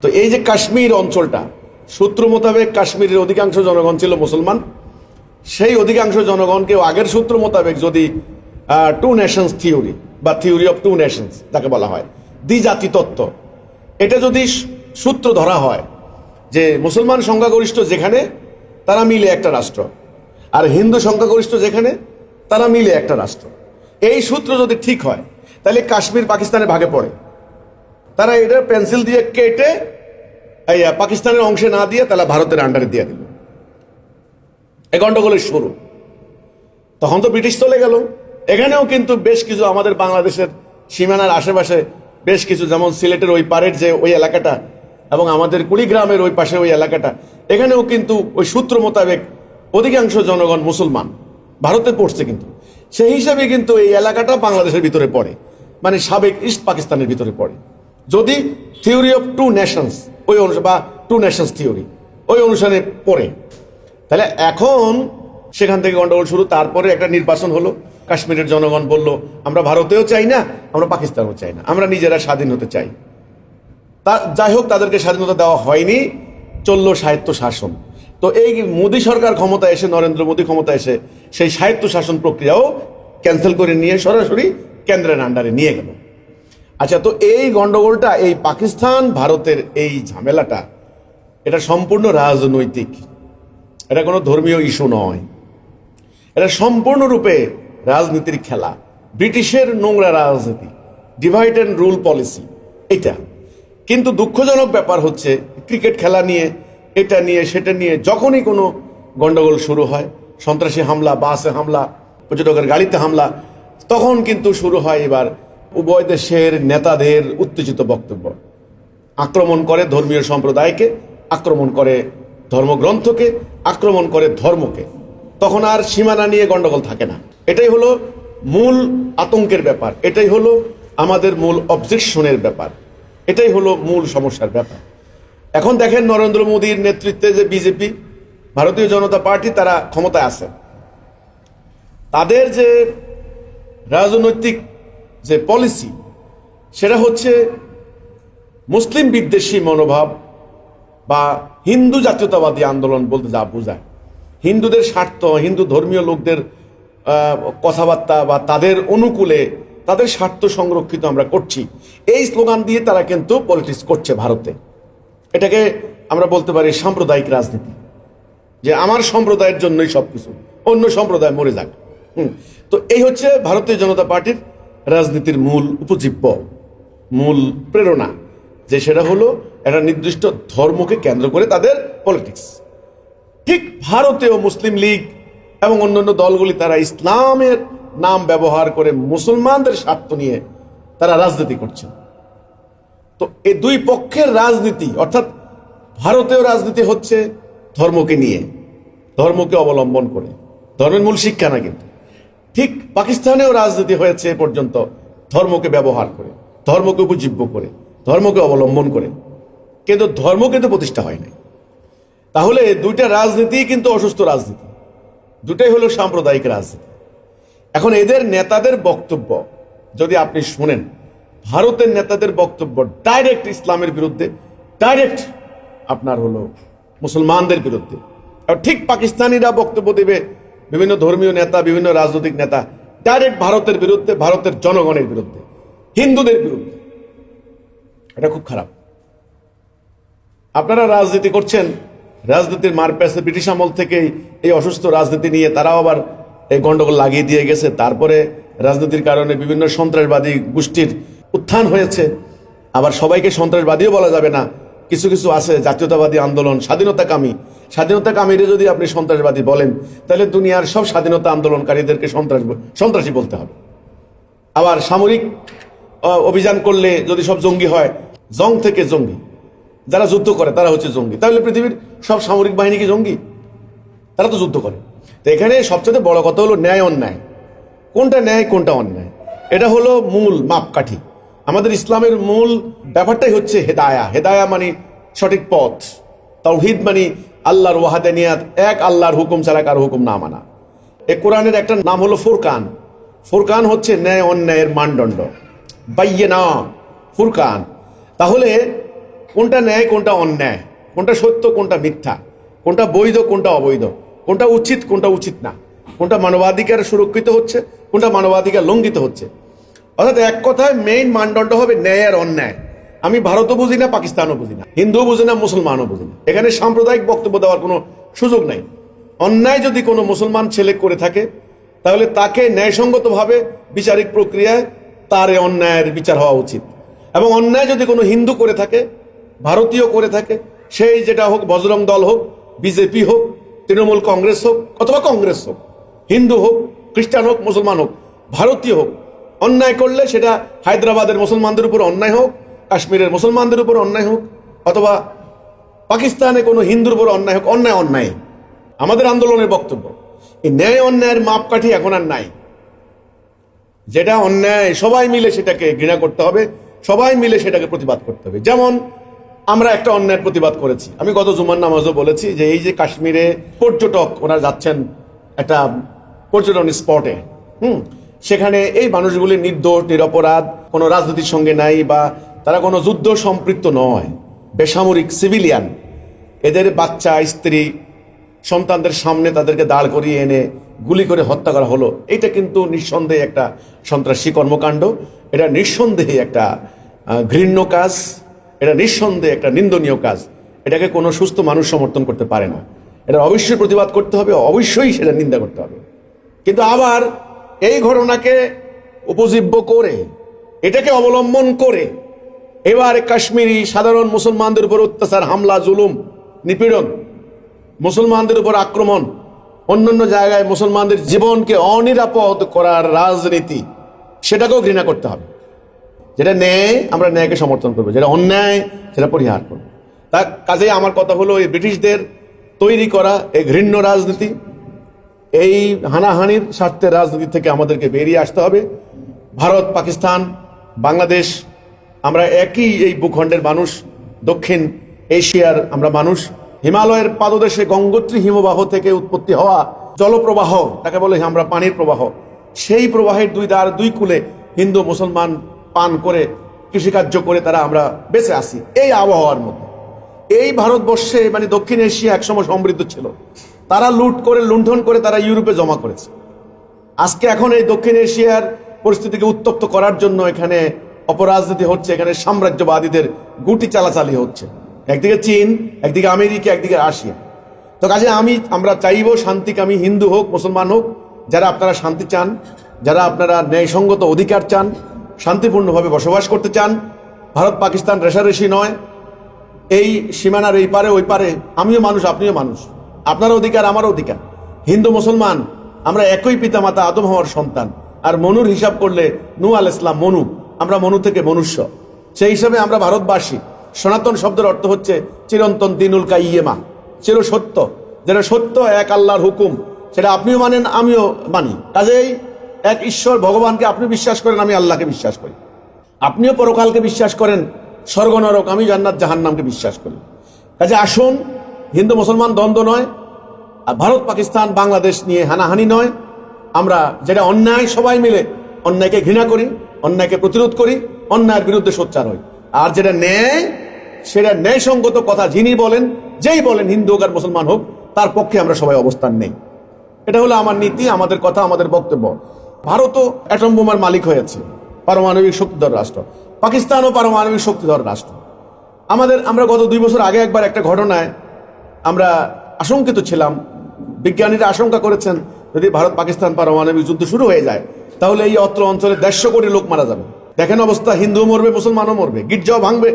তো এই যে কাশ্মীর অঞ্চলটা, সূত্র মোতাবেক কাশ্মীরের অধিকাংশ জনগণ ছিল মুসলমান। সেই অধিকাংশ জনগণকে আগের সূত্র মোতাবেক যদি টু নেশনস থিওরি বা থিওরি অফ টু নেশনস যাকে বলা হয়, দ্বিজাতি তত্ত্ব, এটা যদি সূত্র ধরা হয় যে মুসলমান সংখ্যাগরিষ্ঠ যেখানে তারা মিলে একটা রাষ্ট্র, আর হিন্দু সংখ্যাগরিষ্ঠ যেখানে তারা মিলে একটা রাষ্ট্র, এই সূত্র যদি ঠিক হয় তাহলে কাশ্মীর পাকিস্তানের ভাগে পড়ে। তারা এটা পেন্সিল দিয়ে কেটে পাকিস্তানের অংশে না দিয়ে তাহলে ভারতের আন্ডারে দিয়ে দিল। এই গন্ডগোলের শুরু। তখন তো ব্রিটিশ চলে গেল। এখানেও কিন্তু বেশ কিছু আমাদের বাংলাদেশের সীমানার আশেপাশে বেশ কিছু, যেমন সিলেটের ওই পারের যে ওই এলাকাটা এবং আমাদের কুড়িগ্রামের ওই পাশে ওই এলাকাটা, এখানেও কিন্তু ওই সূত্র মোতাবেক অধিকাংশ জনগণ মুসলমান, ভারতে পড়ছে। কিন্তু সেই হিসাবে কিন্তু এই এলাকাটা বাংলাদেশের ভিতরে পড়ে, মানে সাবেক ইস্ট পাকিস্তানের ভিতরে পড়ে, যদি থিওরি অফ টু নেশনস ওই অনুসারে বা টু নেশনস থিওরি ওই অনুসারে পড়ে। তাহলে এখন সেখান থেকে গন্ডগোল শুরু। তারপরে একটা নির্বাচন হলো, কাশ্মীরের জনগণ বলল আমরা ভারতেও চাই না, আমরা পাকিস্তানও চাই না, আমরা নিজেরা স্বাধীন হতে চাই। তা যাই হোক, তাদেরকে স্বাধীনতা দেওয়া হয়নি, চলল স্বায়ত্ত শাসন। তো এই মোদী সরকার ক্ষমতা এসে, নরেন্দ্র মোদী ক্ষমতা এসে সেই স্বায়ত্ত শাসন প্রক্রিয়াও ক্যান্সেল করে নিয়ে সরাসরি কেন্দ্রের আন্ডারে নিয়ে গেল। আচ্ছা, তো এই গন্ডগোলটা, এই পাকিস্তান ভারতের এই ঝামেলাটা, এটা সম্পূর্ণ রাজনৈতিক, এটা কোনো ধর্মীয় ইস্যু নয়, এটা সম্পূর্ণরূপে রাজনীতির খেলা, ব্রিটিশের নোংরা রাজনীতি, ডিভাইড অ্যান্ড রুল পলিসি এটা। কিন্তু দুঃখজনক ব্যাপার হচ্ছে, ক্রিকেট খেলা নিয়ে, এটা নিয়ে, সেটা নিয়ে যখনই কোনো গন্ডগোল শুরু হয়, সন্ত্রাসী হামলা, বাসে হামলা, পর্যটকের গাড়িতে হামলা, তখন কিন্তু শুরু হয় এবার উভয় দেশের নেতাদের উত্তেজিত বক্তব্য। আক্রমণ করে ধর্মীয় সম্প্রদায়কে, আক্রমণ করে ধর্মগ্রন্থকে, আক্রমণ করে ধর্মকে। তখন আর সীমানা নিয়ে গন্ডগোল থাকে না। এটাই হলো মূল আতঙ্কের ব্যাপার, এটাই হলো আমাদের মূল অবজেকশনের ব্যাপার, এটাই হলো মূল সমস্যার ব্যাপার। এখন দেখেন নরেন্দ্র মোদীর নেতৃত্বে যে বিজেপি, ভারতীয় জনতা পার্টি, তারা ক্ষমতায় আছে। তাদের যে রাজনৈতিক যে পলিসি, সেটা হচ্ছে মুসলিম বিদ্বেষী মনোভাব বা হিন্দু জাতীয়তাবাদী আন্দোলন বলতে যা বোঝায়। হিন্দুদের স্বার্থ, হিন্দু ধর্মীয় লোকদের কথাবার্তা বা তাদের অনুকূলে তাদের স্বার্থ সংরক্ষিত আমরা করছি, এই স্লোগান দিয়ে তারা কিন্তু পলিটিক্স করছে ভারতে। এটাকে আমরা বলতে পারি সাম্প্রদায়িক রাজনীতি, যে আমার সম্প্রদায়ের জন্যই সবকিছু, অন্য সম্প্রদায় মরে যাক। তো এই হচ্ছে ভারতীয় জনতা পার্টির রাজনীতির মূল উপজীব্য, মূল প্রেরণা, যে সেটা হলো একটা নির্দিষ্ট ধর্মকে কেন্দ্র করে তাদের পলিটিক্স। ঠিক ভারতেও মুসলিম লীগ এবং অন্যান্য দলগুলি, তারা ইসলামের নাম ব্যবহার করে মুসলমানদের স্বার্থ নিয়ে তারা রাজনীতি করছে। তো এই দুই পক্ষের রাজনীতি, অর্থাৎ ভারতেও রাজনীতি হচ্ছে ধর্মকে নিয়ে, ধর্মকে অবলম্বন করে, ধর্মের মূল শিক্ষা না। কিন্তু ঠিক পাকিস্তানেও রাজনীতি হয়েছে এ পর্যন্ত ধর্মকে ব্যবহার করে, ধর্মকে উপজীব্য করে, ধর্মকে অবলম্বন করে, কিন্তু ধর্ম কিন্তু প্রতিষ্ঠা হয় নাই। তাহলে দুইটা রাজনীতি কিন্তু অসুস্থ রাজনীতি, দুটাই হলো সাম্প্রদায়িক রাজনীতি। এখন এদের নেতাদের বক্তব্য যদি আপনি শুনেন, ভারতের নেতাদের বক্তব্য ডাইরেক্ট ইসলামের বিরুদ্ধে, ডাইরেক্ট আপনার হলো মুসলমানদের বিরুদ্ধে। আর ঠিক পাকিস্তানিরা বক্তব্য দেবে, বিভিন্ন ধর্মীয় নেতা, বিভিন্ন রাজনৈতিক নেতা ডাইরেক্ট ভারতের বিরুদ্ধে, ভারতের জনগণের বিরুদ্ধে, হিন্দুদের বিরুদ্ধে। এটা খুব খারাপ। আপনারা রাজনীতি করছেন, রাজনীতির মার পেছে ব্রিটিশ আমল থেকে এই অসুস্থ রাজনীতি নিয়ে তারাও আবার এই গন্ডগোল লাগিয়ে দিয়ে গেছে। তারপরে রাজনীতির কারণে বিভিন্ন সন্ত্রাসবাদী গোষ্ঠীর উত্থান হয়েছে। আবার সবাইকে সন্ত্রাসবাদীও বলা যাবে না, কিছু কিছু আছে জাতীয়তাবাদী আন্দোলন, স্বাধীনতাকামী। স্বাধীনতাকামীরা যদি আপনি সন্ত্রাসবাদী বলেন, তাহলে দুনিয়ার সব স্বাধীনতা আন্দোলনকারীদেরকে সন্ত্রাসী বলতে হবে। আবার সামরিক অভিযান করলে যদি সব জঙ্গি হয়, জং থেকে জঙ্গি, যারা যুদ্ধ করে তারা হচ্ছে জঙ্গি। তাহলে পৃথিবীর সব সামরিক বাহিনী কি জঙ্গি? তারা তো যুদ্ধ করে। তো এখানে সবচেয়ে বড় কথা হলো ন্যায় অন্যায়, কোনটা ন্যায় কোনটা অন্যায়, এটা হলো মূল মাপকাঠি। আমাদের ইসলামের মূল ব্যাপারটাই হচ্ছে হেদায়া। হেদায়া মানে সঠিক পথ, তাওহীদ মানে আল্লাহর ওয়াহাদানিয়াত, এক আল্লাহর হুকুম ছাড়া কারো হুকুম না মানা। এই কোরআনের একটা নাম হলো ফুরকান। ফুরকান হচ্ছে ন্যায় অন্যায়ের মানদণ্ড, বাইয়িনা, ফুরকান। তাহলে কোনটা ন্যায় কোনটা অন্যায়, কোনটা সত্য কোনটা মিথ্যা, কোনটা বৈধ কোনটা অবৈধ, কোনটা উচিত কোনটা উচিত না, কোনটা মানবাধিকার সুরক্ষিত হচ্ছে কোনটা মানবাধিকার লঙ্ঘিত হচ্ছে। অর্থাৎ এক কথায় মেইন মানদণ্ড হবে ন্যায় আর অন্যায়। আমি ভারতও বুঝি না, পাকিস্তানও বুঝি না, হিন্দুও বুঝি না, মুসলমানও বুঝি না। এখানে সাম্প্রদায়িক বক্তব্য দেওয়ার কোনো সুযোগ নাই। অন্যায় যদি কোনো মুসলমান ছেলে করে থাকে তাহলে তাকে ন্যায়সঙ্গতভাবে বিচারিক প্রক্রিয়ায় তার এই অন্যায়ের বিচার হওয়া উচিত। এবং অন্যায় যদি কোনো হিন্দু করে থাকে, ভারতীয় করে থাকে, সেই যেটা হোক, বজরং দল হোক, বিজেপি হোক, তৃণমূল কংগ্রেস হোক অথবা কংগ্রেস হোক, হিন্দু হোক, খ্রিস্টান হোক, মুসলমান হোক, ভারতীয় হোক, অন্যায় করলে সেটা হায়দ্রাবাদের মুসলমানদের উপর অন্যায় হোক, কাশ্মীরের মুসলমানদের উপর অন্যায় হোক, অথবা পাকিস্তানে কোনো হিন্দুর উপর অন্যায় হোক, অন্যায় অন্যায়। আমাদের আন্দোলনের বক্তব্য এই ন্যায় অন্যায়ের মাপকাঠি এখন আর নাই। যেটা অন্যায় সবাই মিলে সেটাকে ঘৃণা করতে হবে, সবাই মিলে সেটাকে প্রতিবাদ করতে হবে। যেমন আমরা একটা অন্যায়ের প্রতিবাদ করেছি, আমি গত জুমার নামাজও বলেছি যে এই যে কাশ্মীরে পর্যটক ওনারা যাচ্ছেন একটা পর্যটন স্পটে, সেখানে এই মানুষগুলি নির্দোষ নিরপরাধ, কোনো রাজনীতির সঙ্গে নাই বা তারা কোনো যুদ্ধ সম্পৃক্ত নয়, বেসামরিক সিভিলিয়ান, এদের বাচ্চা স্ত্রী সন্তানদের সামনে তাদেরকে দাঁড় করিয়ে এনে গুলি করে হত্যা করা হলো। এটা কিন্তু নিঃসন্দেহে একটা সন্ত্রাসী কর্মকাণ্ড, এটা নিঃসন্দেহে একটা ঘৃণ্য কাজ, এটা নিঃসন্দেহে একটা নিন্দনীয় কাজ। এটাকে কোনো সুস্থ মানুষ সমর্থন করতে পারে না। এটা অবশ্যই প্রতিবাদ করতে হবে, অবশ্যই সেটা নিন্দা করতে হবে। কিন্তু আবার এই ঘটনাকে উপজীব্য করে, এটাকে অবলম্বন করে এবার কাশ্মীরি সাধারণ মুসলমানদের উপর অত্যাচার, হামলা, জুলুম, নিপীড়ন, মুসলমানদের উপর আক্রমণ, অন্যান্য জায়গায় মুসলমানদের জীবনকে অনিরাপদ করার রাজনীতি, সেটাকেও ঘৃণা করতে হবে। যেটা ন্যায় আমরা ন্যায়কে সমর্থন করবো, যেটা অন্যায় সেটা পরিহার করবো। তার কাজেই আমার কথা হলো এই ব্রিটিশদের তৈরি করা এই ঘৃণ্য রাজনীতি, এই হানাহানির স্বার্থের রাজনীতি থেকে আমাদেরকে বেরিয়ে আসতে হবে। ভারত, পাকিস্তান, বাংলাদেশ, আমরা একই এই ভূখণ্ডের মানুষ, দক্ষিণ এশিয়ার আমরা মানুষ। হিমালয়ের পাদদেশে গঙ্গোত্রী হিমবাহ থেকে উৎপত্তি হওয়া জলপ্রবাহ, তাকে বলে আমরা পানির প্রবাহ, সেই প্রবাহের দুই কূলে হিন্দু মুসলমান পান করে কৃষিকার্য করে তারা আমরা বেঁচে আসি এই আবহাওয়ার মধ্যে। এই ভারতবর্ষে মানে দক্ষিণ এশিয়া একসময় সমৃদ্ধ ছিল, তারা লুট করে লুণ্ঠন করে তারা ইউরোপে জমা করেছে। আজকে এখন এই দক্ষিণ এশিয়ার পরিস্থিতিকে উত্তপ্ত করার জন্য এখানে অপরাজনীতি হচ্ছে, এখানে সাম্রাজ্যবাদীদের গুটি চালাচালি হচ্ছে, একদিকে চীন, একদিকে আমেরিকা, একদিকে রাশিয়া। তো কাজে আমরা চাইব শান্তিকামী হিন্দু হোক মুসলমান হোক, যারা আপনারা শান্তি চান, যারা আপনারা ন্যায়সঙ্গত অধিকার চান, শান্তিপূর্ণভাবে বসবাস করতে চান, ভারত পাকিস্তান রেশারেশি নয়, এই সীমানার এই পারে ওই পারে আমিও মানুষ আপনিও মানুষ, আপনার অধিকার আমারও অধিকার। হিন্দু মুসলমান আমরা একই পিতামাতা আদম হওয়ার সন্তান। আর মনুর হিসাব করলে নূহ আলাইহিস সালাম মনু, আমরা মনু থেকে মনুষ্য। সেই হিসাবে আমরা ভারতবাসী। সনাতন শব্দের অর্থ হচ্ছে চিরন্তন দিনুল কাইয়েমা, চির সত্য। যেটা সত্য, এক আল্লাহর হুকুম, সেটা আপনিও মানেন আমিও মানি। কাজেই এক ঈশ্বর ভগবানকে আপনি বিশ্বাস করেন, আমি আল্লাহকে বিশ্বাস করি। আপনিও পরকালকে বিশ্বাস করেন, স্বর্গ নরক, আমি জান্নাত জাহান্নামকে বিশ্বাস করি। কাজে আসুন, হিন্দু মুসলমান দ্বন্দ্ব নয়, আর ভারত পাকিস্তান বাংলাদেশ নিয়ে হানাহানি নয়। আমরা যেটা অন্যায় সবাই মিলে অন্যায়কে ঘৃণা করি, অন্যায়কে প্রতিরোধ করি, অন্যায়ের বিরুদ্ধে সোচ্চার হই। আর যেটা ন্যায়, সেটা ন্যায়সঙ্গত কথা যিনি বলেন, যেই বলেন, হিন্দু হোক আর মুসলমান হোক, তার পক্ষে আমরা সবাই অবস্থান নেই। এটা হলো আমার নীতি, আমাদের কথা, আমাদের বক্তব্য। ভারতও অ্যাটম বোমার মালিক হয়েছে, পারমাণবিক শক্তিধর রাষ্ট্র। পাকিস্তানও পারমাণবিক শক্তিধর রাষ্ট্র। আমরা গত 2 বছর আগে একবার একটা ঘটনায় আমরা আশঙ্কিত ছিলাম। বিজ্ঞানীরা আশঙ্কা করেছেন যদি ভারত পাকিস্তান পারমাণবিক যুদ্ধ শুরু হয়ে যায় তাহলে এই অত্র অঞ্চলে 150 কোটি লোক মারা যাবে। দেখেন অবস্থা, হিন্দুও মরবে, মুসলমানও মরবে, গির্জাও ভাঙবে,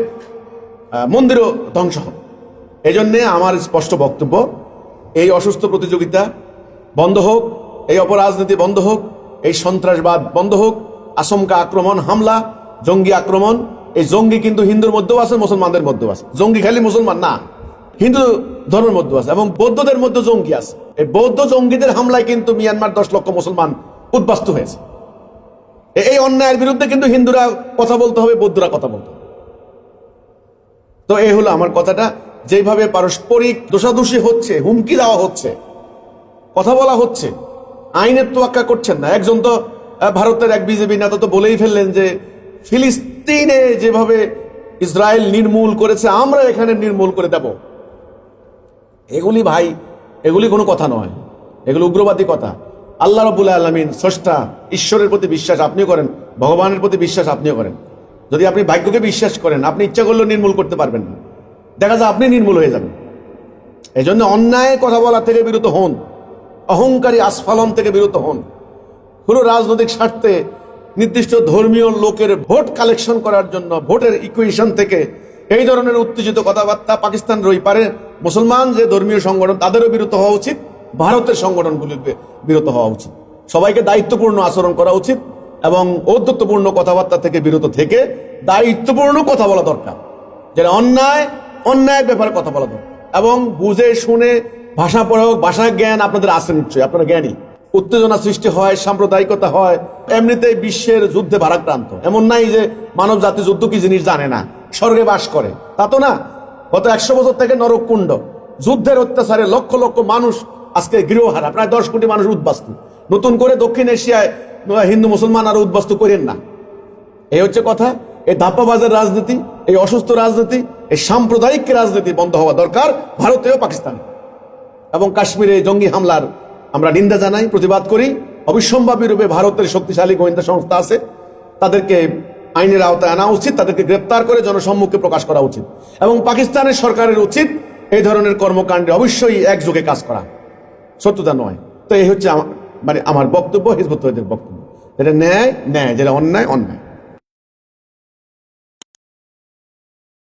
মন্দিরও ধ্বংস হবে। এই জন্যে আমার স্পষ্ট বক্তব্য, এই অসুস্থ প্রতিযোগিতা বন্ধ হোক, এই অপরাজনীতি বন্ধ হোক, এই সন্ত্রাসবাদ বন্ধ হোক, আচমকা আক্রমণ, হামলা, জঙ্গি আক্রমণ। এই জঙ্গি কিন্তু হিন্দুর মধ্যেও আছে, মুসলমানদের মধ্যেও আছে। জঙ্গি খালি মুসলমান না, হিন্দু ধর্মের মধ্যেও আছে, এবং বৌদ্ধদের মধ্যে জঙ্গি আছে। এই বৌদ্ধ জঙ্গিদের হামলায় কিন্তু মিয়ানমার 10 লক্ষ মুসলমান উদ্বাস্তু হয়েছে। এই অন্যায়ের বিরুদ্ধে কিন্তু হিন্দুরা কথা বলতে হবে, বৌদ্ধরা কথা বলতে হবে। তো এই হলো আমার কথাটা। যেভাবে পারস্পরিক দোষাদোষী হচ্ছে, হুমকি দেওয়া হচ্ছে, কথা বলা হচ্ছে, আইনের তোয়াক্কা করছেন না। একজন তো ভারতের এক বিজেপি নেতা তো বলেই ফেললেন যে ফিলিস্তিনে যেভাবে ইসরায়েল নির্মূল করেছে, আমরা এখানে নির্মূল করে দেব। এগুলি ভাই, এগুলি কোনো কথা নয়, এগুলো উগ্রবাদী কথা। আল্লাহ রাব্বুল আলামিন স্রষ্টা, ঈশ্বরের প্রতি বিশ্বাস আপনিও করেন, ভগবানের প্রতি বিশ্বাস আপনিও করেন। যদি আপনি ভাগ্যকে বিশ্বাস করেন, আপনি ইচ্ছা করলেও নির্মূল করতে পারবেন না, দেখা যায় আপনি নির্মূল হয়ে যাবেন। এই জন্য অন্যায় কথা বলা থেকে বিরত হন, অহংকারী আস্ফালন থেকে বিরত হন। কোনো রাজনৈতিক স্বার্থে নির্দিষ্ট ধর্মীয় লোকের ভোট কালেকশন করার জন্য ভোটের ইকুয়েশন থেকে এই ধরনের উত্তেজিত কথাবার্তা পাকিস্তানের ওই পারে মুসলমান যে ধর্মীয় সংগঠন তাদেরও বিরত হওয়া উচিত, ভারতের সংগঠনগুলির বিরত হওয়া উচিত। সবাইকে দায়িত্বপূর্ণ আচরণ করা উচিত এবং ঔদ্ধত্যপূর্ণ কথাবার্তা থেকে বিরত থেকে দায়িত্বপূর্ণ কথা বলা দরকার। যেটা অন্যায়ের ব্যাপারে কথা বলা দরকার এবং বুঝে শুনে ভাষা প্রয়োগ, ভাষা জ্ঞান আপনাদের আছে নিশ্চয়ই, আপনারা জ্ঞানী। উত্তেজনা সৃষ্টি হয়, সাম্প্রদায়িকতা হয়, এমনিতেই বিশ্বের যুদ্ধে ভারাক্রান্ত। এমন নাই যে মানব জাতি যুদ্ধ কি জিনিস জানে না, স্বর্গে বাস করে, তা তো না। গত 100 বছর থেকে নরককুণ্ড, যুদ্ধের অত্যাচারে লক্ষ লক্ষ মানুষ আজকে গৃহহারা, প্রায় 10 কোটি মানুষ উদ্বাস্তু। নতুন করে দক্ষিণ এশিয়ায় হিন্দু মুসলমান আরো উদ্বাস্তু করেন না। এই হচ্ছে কথা। এই ধাপ্পাবাজের রাজনীতি, এই অসুস্থ রাজনীতি, এই সাম্প্রদায়িক রাজনীতি বন্ধ হওয়া দরকার ভারতে ও পাকিস্তানে। এবং কাশ্মীরে জঙ্গি হামলার আমরা নিন্দা জানাই, প্রতিবাদ করি। অবিসম্ভাবী রূপে ভারতের শক্তিশালী গোয়েন্দা সংস্থা আছে, তাদেরকে আইনের আওতায় আনা উচিত, তাদেরকে গ্রেপ্তার করে জনসম্মুখে প্রকাশ করা উচিত। এবং পাকিস্তানের সরকারের উচিত এই ধরনের কর্মকাণ্ডে অবশ্যই একযোগে কাজ করা, সত্যতা নয়। তো এই হচ্ছে আমার বক্তব্য, হিজবুত তওহীদের বক্তব্য। যেটা ন্যায় ন্যায়, যেটা অন্যায় অন্যায়।